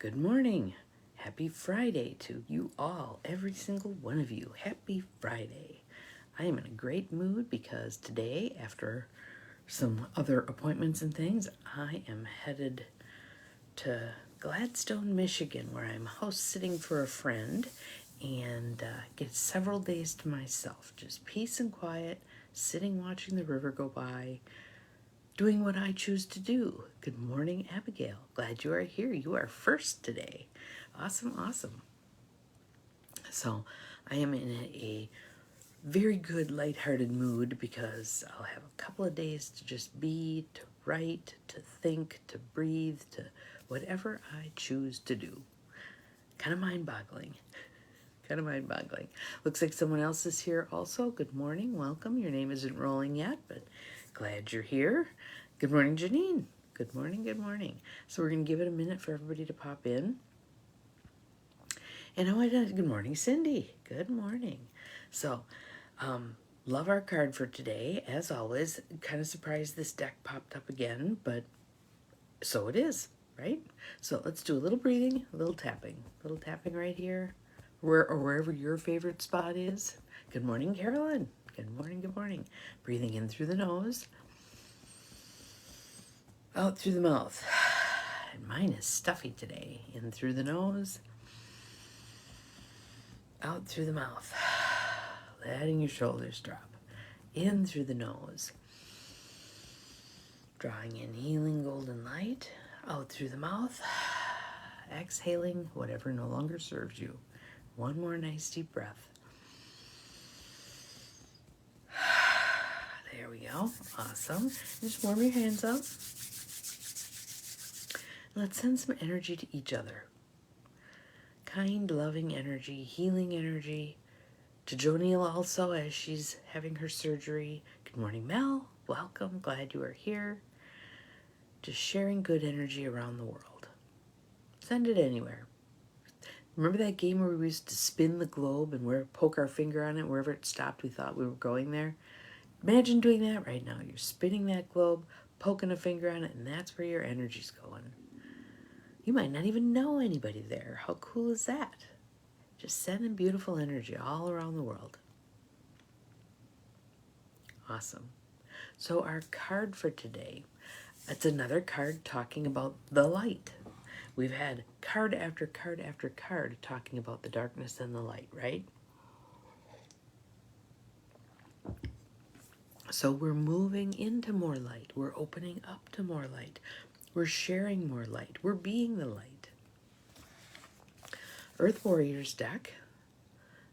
Good morning. Happy Friday to you all, every single one of you. Happy Friday. I am in a great mood because today, after some other appointments and things, I am headed to Gladstone, Michigan, where I'm house sitting for a friend and get several days to myself. Just peace and quiet, sitting watching the river go by, doing what I choose to do. Good morning, Abigail. Glad you are here. You are first today. Awesome, awesome. So I am in a very good lighthearted mood because I'll have a couple of days to just be, to write, to think, to breathe, to whatever I choose to do. Kind of mind-boggling. Kind of mind-boggling. Looks like someone else is here also. Good morning. Welcome. Your name isn't rolling yet, but glad you're here. Good morning, Janine. Good morning, good morning. So we're going to give it a minute for everybody to pop in. And good morning, Cindy. Good morning. So, love our card for today. As always, kind of surprised this deck popped up again, but so it is, right? So let's do a little breathing, a little tapping. A little tapping right here, wherever your favorite spot is. Good morning, Carolyn. Good morning, good morning. Breathing in through the nose, out through the mouth. And mine is stuffy today. In through the nose, out through the mouth. Letting your shoulders drop. In through the nose. Drawing in healing golden light. Out through the mouth. Exhaling whatever no longer serves you. One more nice deep breath. There we go. Awesome. Just warm your hands up. Let's send some energy to each other. Kind, loving energy, healing energy. To Jonil also as she's having her surgery. Good morning, Mel. Welcome. Glad you are here. Just sharing good energy around the world. Send it anywhere. Remember that game where we used to spin the globe and poke our finger on it wherever it stopped we thought we were going there? Imagine doing that right now. You're spinning that globe, poking a finger on it, and that's where your energy's going. You might not even know anybody there. How cool is that? Just sending beautiful energy all around the world. Awesome. So our card for today, it's another card talking about the light. We've had card after card after card talking about the darkness and the light, right? So we're moving into more light. We're opening up to more light. We're sharing more light. We're being the light. Earth Warriors deck,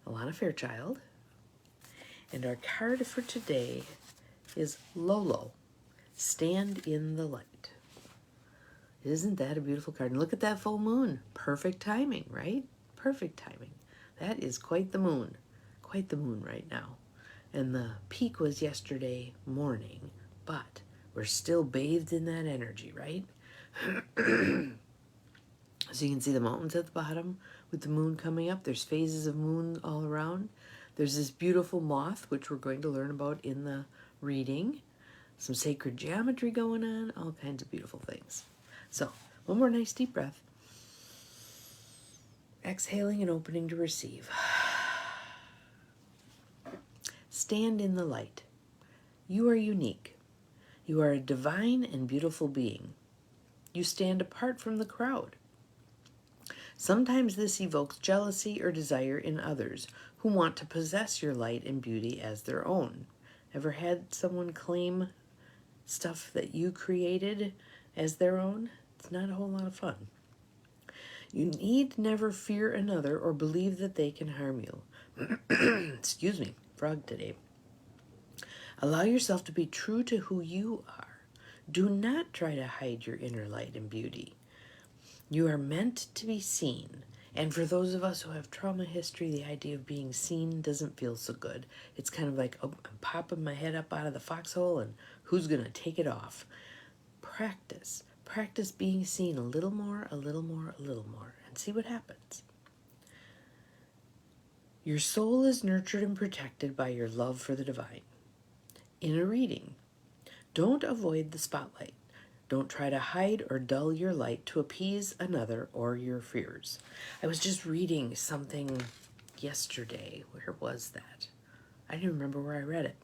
Alana Fairchild. And our card for today is Lolo, Stand in the Light. Isn't that a beautiful card? And look at that full moon. Perfect timing, right? Perfect timing. That is quite the moon. Quite the moon right now. And the peak was yesterday morning, but we're still bathed in that energy, right? So you can see the mountains at the bottom with the moon coming up. There's phases of moon all around. There's this beautiful moth, which we're going to learn about in the reading. Some sacred geometry going on, all kinds of beautiful things. So, one more nice deep breath. Exhaling and opening to receive. Stand in the light. You are unique. You are a divine and beautiful being. You stand apart from the crowd. Sometimes this evokes jealousy or desire in others who want to possess your light and beauty as their own. Ever had someone claim stuff that you created as their own? It's not a whole lot of fun. You need never fear another or believe that they can harm you. Excuse me, frog today. Allow yourself to be true to who you are. Do not try to hide your inner light and beauty. You are meant to be seen. And for those of us who have trauma history, the idea of being seen doesn't feel so good. It's kind of like, oh, I'm popping my head up out of the foxhole and who's going to take it off? Practice. Practice being seen a little more, a little more, a little more, and see what happens. Your soul is nurtured and protected by your love for the divine. In a reading, don't avoid the spotlight. Don't try to hide or dull your light to appease another or your fears. I was just reading something yesterday. Where was that? I don't remember where I read it.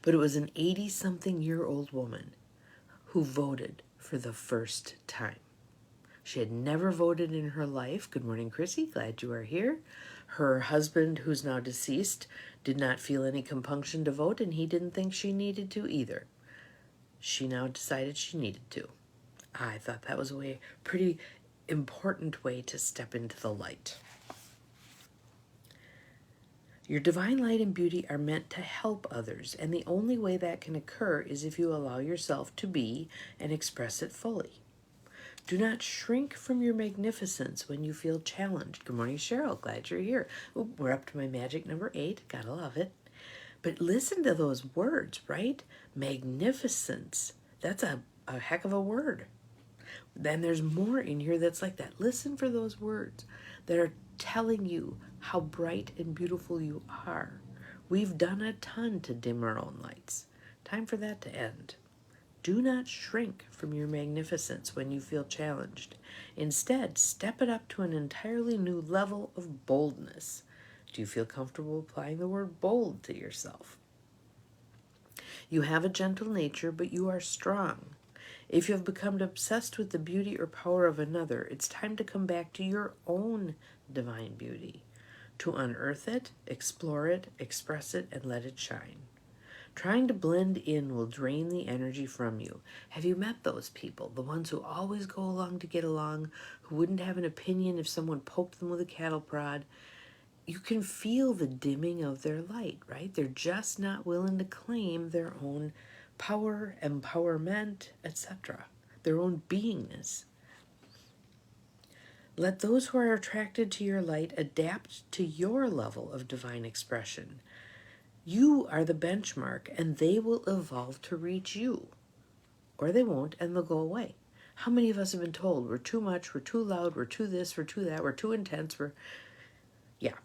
But it was an 80-something-year-old woman who voted for the first time. She had never voted in her life. Good morning, Chrissy. Glad you are here. Her husband, who's now deceased, did not feel any compunction to vote, and he didn't think she needed to either. She now decided she needed to. I thought that was a pretty important way to step into the light. Your divine light and beauty are meant to help others, and the only way that can occur is if you allow yourself to be and express it fully. Do not shrink from your magnificence when you feel challenged. Good morning, Cheryl. Glad you're here. Ooh, we're up to my magic number 8. Gotta love it. But listen to those words, right? Magnificence. That's a heck of a word. Then there's more in here that's like that. Listen for those words that are telling you how bright and beautiful you are. We've done a ton to dim our own lights. Time for that to end. Do not shrink from your magnificence when you feel challenged. Instead, step it up to an entirely new level of boldness. Do you feel comfortable applying the word bold to yourself? You have a gentle nature, but you are strong. If you have become obsessed with the beauty or power of another, it's time to come back to your own divine beauty, to unearth it, explore it, express it, and let it shine. Trying to blend in will drain the energy from you. Have you met those people, the ones who always go along to get along, who wouldn't have an opinion if someone poked them with a cattle prod? You can feel the dimming of their light, right? They're just not willing to claim their own power, empowerment, etc., their own beingness. Let those who are attracted to your light adapt to your level of divine expression. You are the benchmark, and they will evolve to reach you. Or they won't, and they'll go away. How many of us have been told we're too much, we're too loud, we're too this, we're too that, we're too intense, Yeah,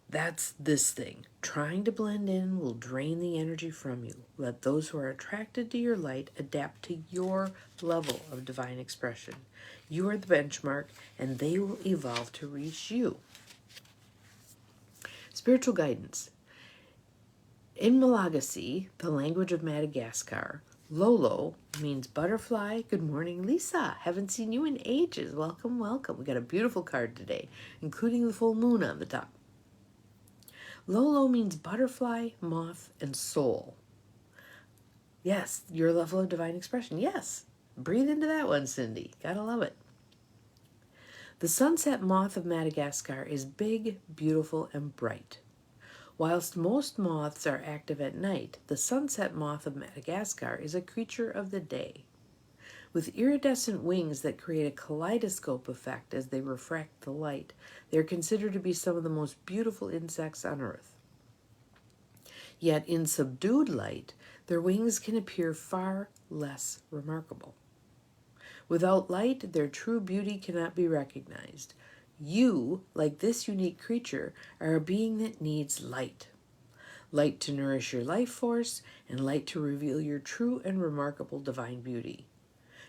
that's this thing. Trying to blend in will drain the energy from you. Let those who are attracted to your light adapt to your level of divine expression. You are the benchmark, and they will evolve to reach you. Spiritual guidance. In Malagasy, the language of Madagascar, Lolo means butterfly. Good morning, Lisa. Haven't seen you in ages. Welcome, welcome. We got a beautiful card today, including the full moon on the top. Lolo means butterfly, moth, and soul. Yes, your level of divine expression. Yes. Breathe into that one, Cindy. Gotta love it. The sunset moth of Madagascar is big, beautiful, and bright. Whilst most moths are active at night, the sunset moth of Madagascar is a creature of the day. With iridescent wings that create a kaleidoscope effect as they refract the light, they are considered to be some of the most beautiful insects on Earth. Yet in subdued light, their wings can appear far less remarkable. Without light, their true beauty cannot be recognized. You, like this unique creature, are a being that needs light. Light to nourish your life force, and light to reveal your true and remarkable divine beauty.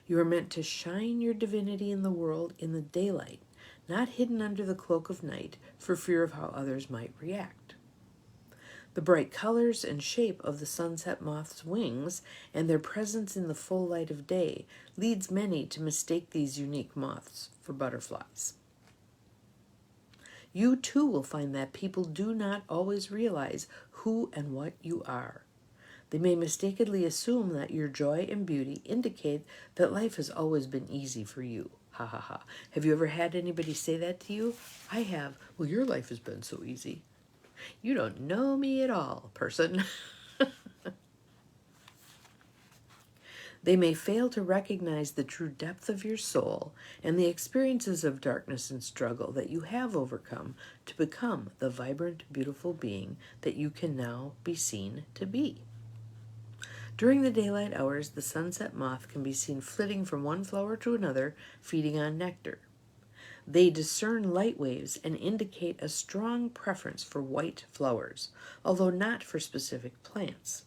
You are meant to shine your divinity in the world in the daylight, not hidden under the cloak of night for fear of how others might react. The bright colors and shape of the sunset moth's wings and their presence in the full light of day leads many to mistake these unique moths for butterflies. You too will find that people do not always realize who and what you are. They may mistakenly assume that your joy and beauty indicate that life has always been easy for you. Ha ha ha. Have you ever had anybody say that to you? I have. Well, your life has been so easy. You don't know me at all, person. They may fail to recognize the true depth of your soul and the experiences of darkness and struggle that you have overcome to become the vibrant, beautiful being that you can now be seen to be. During the daylight hours, the sunset moth can be seen flitting from one flower to another, feeding on nectar. They discern light waves and indicate a strong preference for white flowers, although not for specific plants.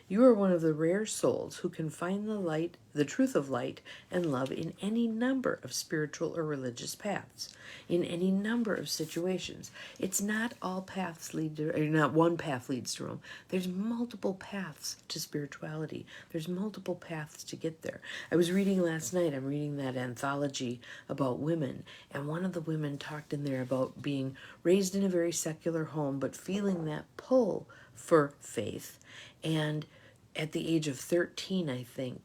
You are one of the rare souls who can find the light, the truth of light and love in any number of spiritual or religious paths, in any number of situations. It's not all paths lead to, or not one path leads to Rome. There's multiple paths to spirituality. There's multiple paths to get there. I was reading last night, I'm reading that anthology about women, and one of the women talked in there about being raised in a very secular home, but feeling that pull for faith, and at the age of 13, I think,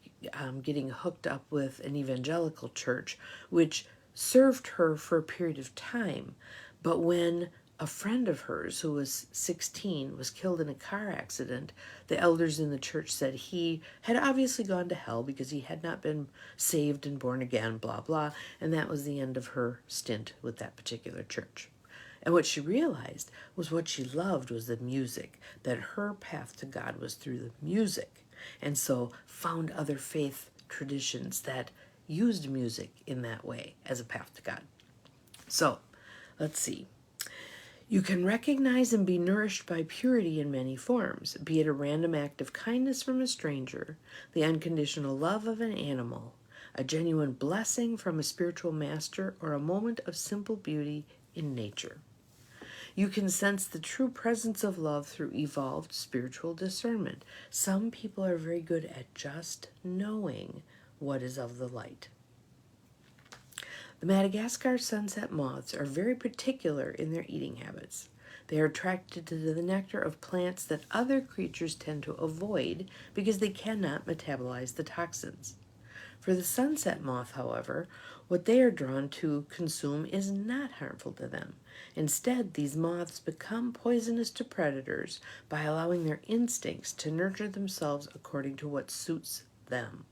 getting hooked up with an evangelical church, which served her for a period of time. But when a friend of hers, who was 16, was killed in a car accident, the elders in the church said he had obviously gone to hell because he had not been saved and born again, blah, blah, and that was the end of her stint with that particular church. And what she realized was what she loved was the music, that her path to God was through the music. And so found other faith traditions that used music in that way as a path to God. So, let's see. You can recognize and be nourished by purity in many forms, be it a random act of kindness from a stranger, the unconditional love of an animal, a genuine blessing from a spiritual master, or a moment of simple beauty in nature. You can sense the true presence of love through evolved spiritual discernment. Some people are very good at just knowing what is of the light. The Madagascar sunset moths are very particular in their eating habits. They are attracted to the nectar of plants that other creatures tend to avoid because they cannot metabolize the toxins. For the sunset moth, however, what they are drawn to consume is not harmful to them. Instead, these moths become poisonous to predators by allowing their instincts to nurture themselves according to what suits them.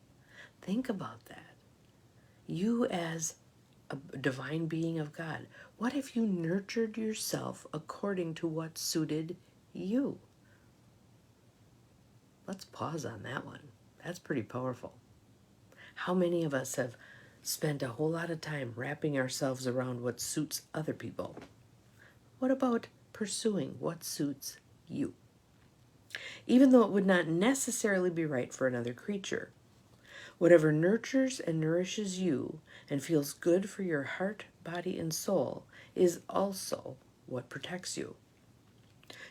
Think about that. You as a divine being of God, what if you nurtured yourself according to what suited you? Let's pause on that one. That's pretty powerful. How many of us have spent a whole lot of time wrapping ourselves around what suits other people? What about pursuing what suits you? Even though it would not necessarily be right for another creature. Whatever nurtures and nourishes you and feels good for your heart, body, and soul is also what protects you.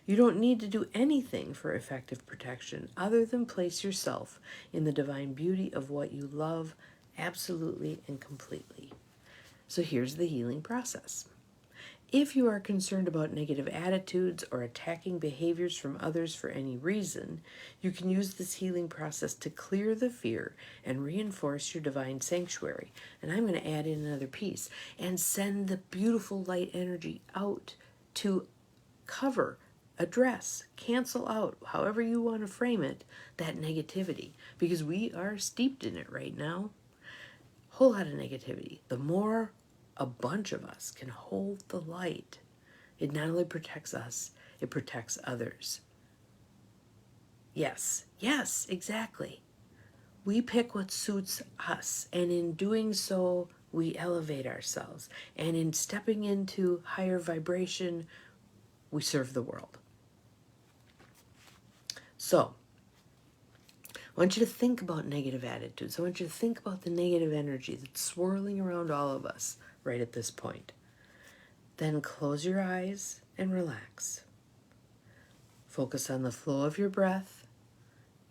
You don't need to do anything for effective protection other than place yourself in the divine beauty of what you love absolutely and completely. So here's the healing process. If you are concerned about negative attitudes or attacking behaviors from others for any reason, you can use this healing process to clear the fear and reinforce your divine sanctuary. And I'm going to add in another piece and send the beautiful light energy out to cover, address, cancel out, however you want to frame it, that negativity. Because we are steeped in it right now. Whole lot of negativity. The more a bunch of us can hold the light, it not only protects us, it protects others. Yes, exactly. We pick what suits us, and in doing so, we elevate ourselves. And in stepping into higher vibration, we serve the world. So, I want you to think about negative attitudes. I want you to think about the negative energy that's swirling around all of us right at this point. Then close your eyes and relax. Focus on the flow of your breath,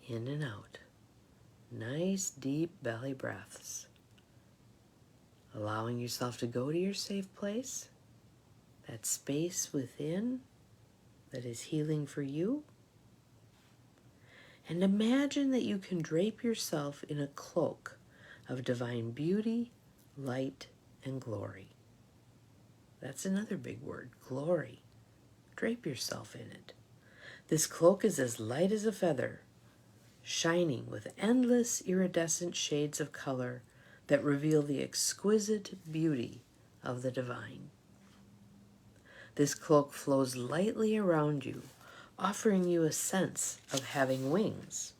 in and out. Nice, deep belly breaths. Allowing yourself to go to your safe place, that space within that is healing for you. And imagine that you can drape yourself in a cloak of divine beauty, light, and glory. That's another big word, glory. Drape yourself in it. This cloak is as light as a feather, shining with endless iridescent shades of color that reveal the exquisite beauty of the divine. This cloak flows lightly around you, offering you a sense of having wings,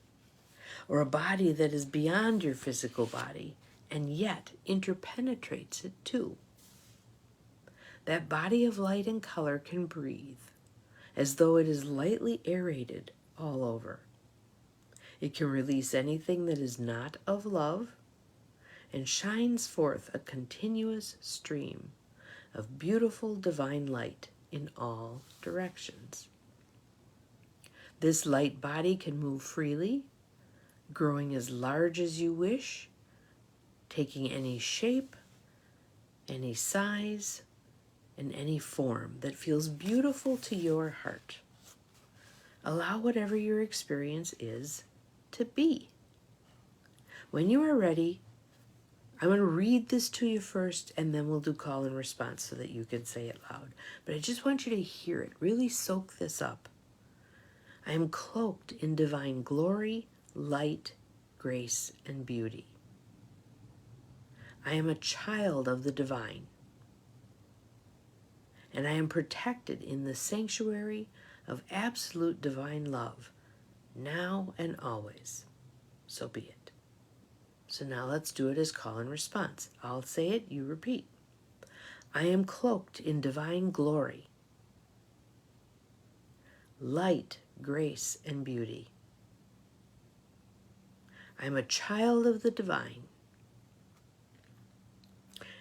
or a body that is beyond your physical body, and yet interpenetrates it too. That body of light and color can breathe, as though it is lightly aerated all over. It can release anything that is not of love and shines forth a continuous stream of beautiful divine light in all directions. This light body can move freely, growing as large as you wish, taking any shape, any size, and any form that feels beautiful to your heart. Allow whatever your experience is to be. When you are ready, I'm going to read this to you first, and then we'll do call and response so that you can say it loud. But I just want you to hear it. Really soak this up. I am cloaked in divine glory, light, grace, and beauty. I am a child of the divine, and I am protected in the sanctuary of absolute divine love, now and always. So be it. So now let's do it as call and response. I'll say it, you repeat. I am cloaked in divine glory, light, grace, and beauty. I am a child of the divine,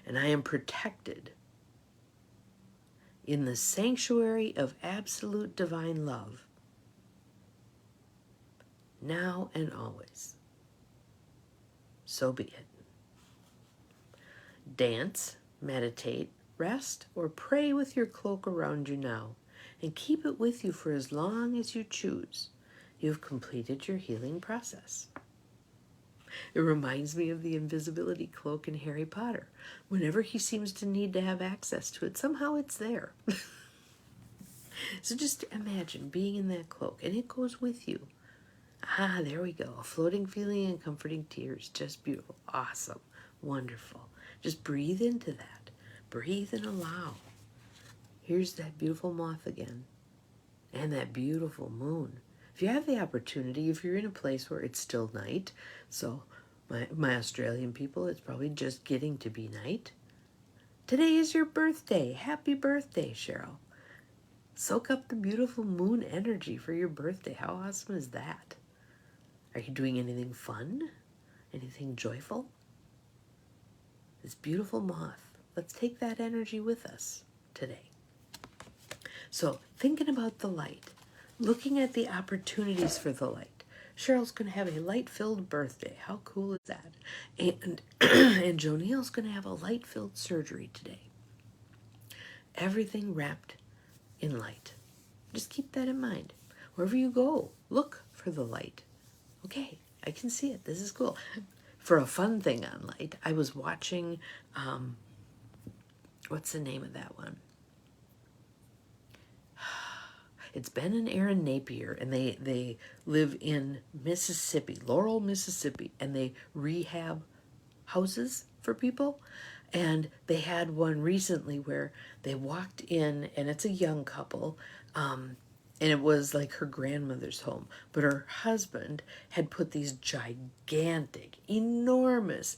and I am protected in the sanctuary of absolute divine love, now and always. So be it. Dance, meditate, rest, or pray with your cloak around you now, and keep it with you for as long as you choose. You have completed your healing process. It reminds me of the invisibility cloak in Harry Potter. Whenever he seems to need to have access to it, somehow it's there. So just imagine being in that cloak, and it goes with you. Ah, there we go. A floating feeling and comforting tears. Just beautiful. Awesome. Wonderful. Just breathe into that. Breathe and allow. Here's that beautiful moth again. And that beautiful moon. If you have the opportunity, if you're in a place where it's still night, so my Australian people, it's probably just getting to be night. Today is your birthday. Happy birthday, Cheryl. Soak up the beautiful moon energy for your birthday. How awesome is that? Are you doing anything fun? Anything joyful? This beautiful moth. Let's take that energy with us today. So thinking about the light, looking at the opportunities for the light. Cheryl's going to have a light-filled birthday. How cool is that? And Jonil's going to have a light-filled surgery today. Everything wrapped in light. Just keep that in mind. Wherever you go, look for the light. Okay, I can see it. This is cool. For a fun thing on light, I was watching, what's the name of that one? It's Ben and Erin Napier, and they live in Mississippi, Laurel, Mississippi, and they rehab houses for people. And they had one recently where they walked in, and it's a young couple, and it was like her grandmother's home. But her husband had put these gigantic, enormous,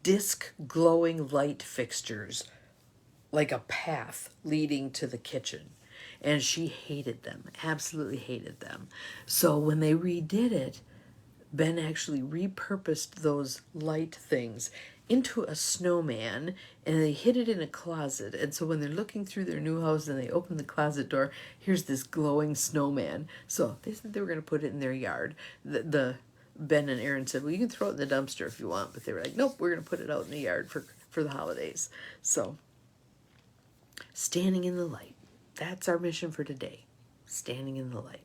disc glowing light fixtures, like a path leading to the kitchen. And she hated them, absolutely hated them. So when they redid it, Ben actually repurposed those light things into a snowman, and they hid it in a closet. And so when they're looking through their new house and they open the closet door, here's this glowing snowman. So they said they were going to put it in their yard. The Ben and Erin said, well, you can throw it in the dumpster if you want. But they were like, nope, we're going to put it out in the yard for the holidays. So standing in the light. That's our mission for today. Standing in the light.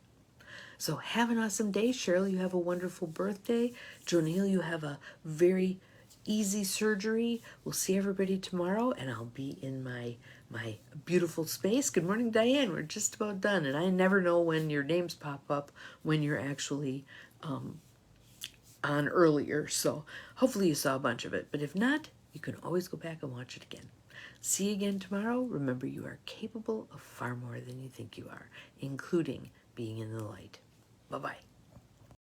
So have an awesome day. Cheryl, you have a wonderful birthday. Jonil, you have a very easy surgery. We'll see everybody tomorrow, and I'll be in my beautiful space. Good morning, Diane. We're just about done, and I never know when your names pop up when you're actually on earlier. So hopefully you saw a bunch of it, but if not, you can always go back and watch it again. See you again tomorrow. Remember, you are capable of far more than you think you are, including being in the light. Bye-bye.